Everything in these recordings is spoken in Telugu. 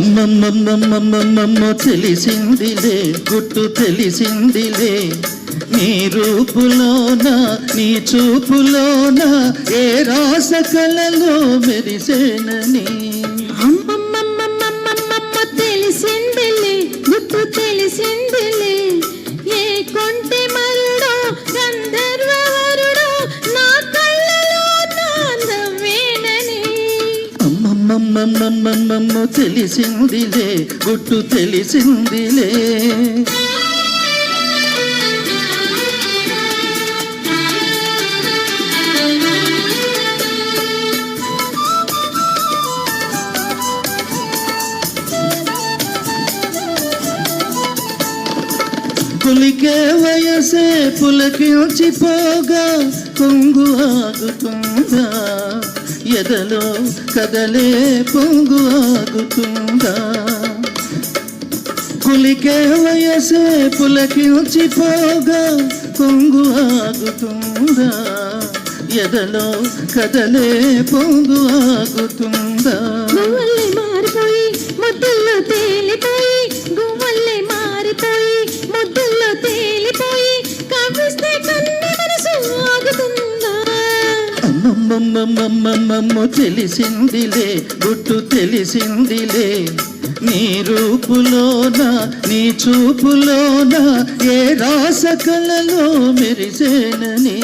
అమ్మమ్మమ్మమ్మమ్మమ్మ తెలిసిందిలే గుట్టు తెలిసిందిలే నీ రూపులోన నీ చూపులోన ఏ రాస కళలో మెరిసేనని అమ్మమ్మమ్మమ్మమ్మమ్మ తెలిసిందిలే గుట్టు తెలిసిందిలే ఏ కొంటె మరుడో గంధర్వ వరుడో నా కళ్ళలో నవ్వేనని అమ్మమ్మమ్మమ్మమ్మమ్మ తెలిసిందిలే గుట్టు తెలిసిందిలే పులికే వయసే పులకించిపోగా పొంగు ఆగుతుందా ఎదలో కదలే పొంగు ఆగుతుందా పులికే వయసే పులకించిపోగా పొంగు ఆగుతుందా ఎదలో కదలే పొంగు ఆగుతుందా గువ్వల్లే మారిపోయి ముద్దుల్లో తేలిపోయి గువ్వల్లే మారిపోయి ముద్దుల్లో తేలిపోయి కవ్విస్తే కన్నె మనసు ఆగుతుందా అమ్మమ్మమ్మమ్మమ్మమ్మ తెలిసిందిలే గుట్టు తెలిసిందిలే నీ రూపులోన నీ చూపులోన ఏ రాస కళలో మెరిసేనని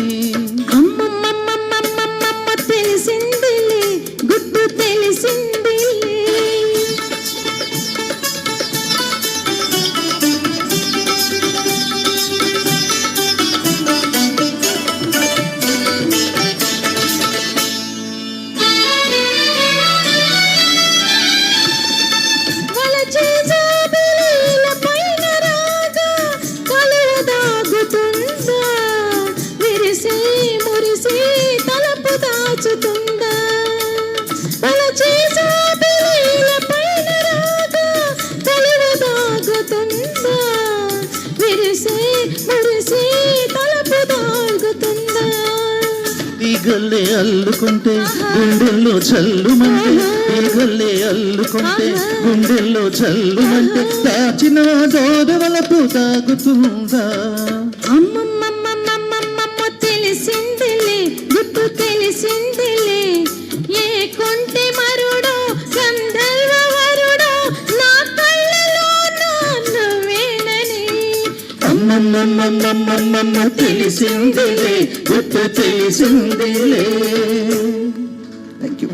అమ్మమ్మమ్మమ్మమ్మమ్మ తెలిసిందిలే గుట్టు తెలిసిందిలే ఈగల్లే అల్లుకుంటే గుండెల్లో చల్లుమంటే ఈగల్లే అల్లుకుంటే గుండెల్లో చల్లుమంటే దాచిన దోరవలపు తాగుతుందా అమ్మమ్మమ్మమ్మమ్మమ్మ తెలిసిందిలే గుట్టు తెలిసిందిలే ఏ కొంటె మరుడో గంధర్వ వరుడో నా కళ్ళలో నవ్వేనని అమ్మమ్మమ్మమ్మమ్మమ్మ తెలిసిందిలే గుట్టు తెలిసిందిలే. Thank you.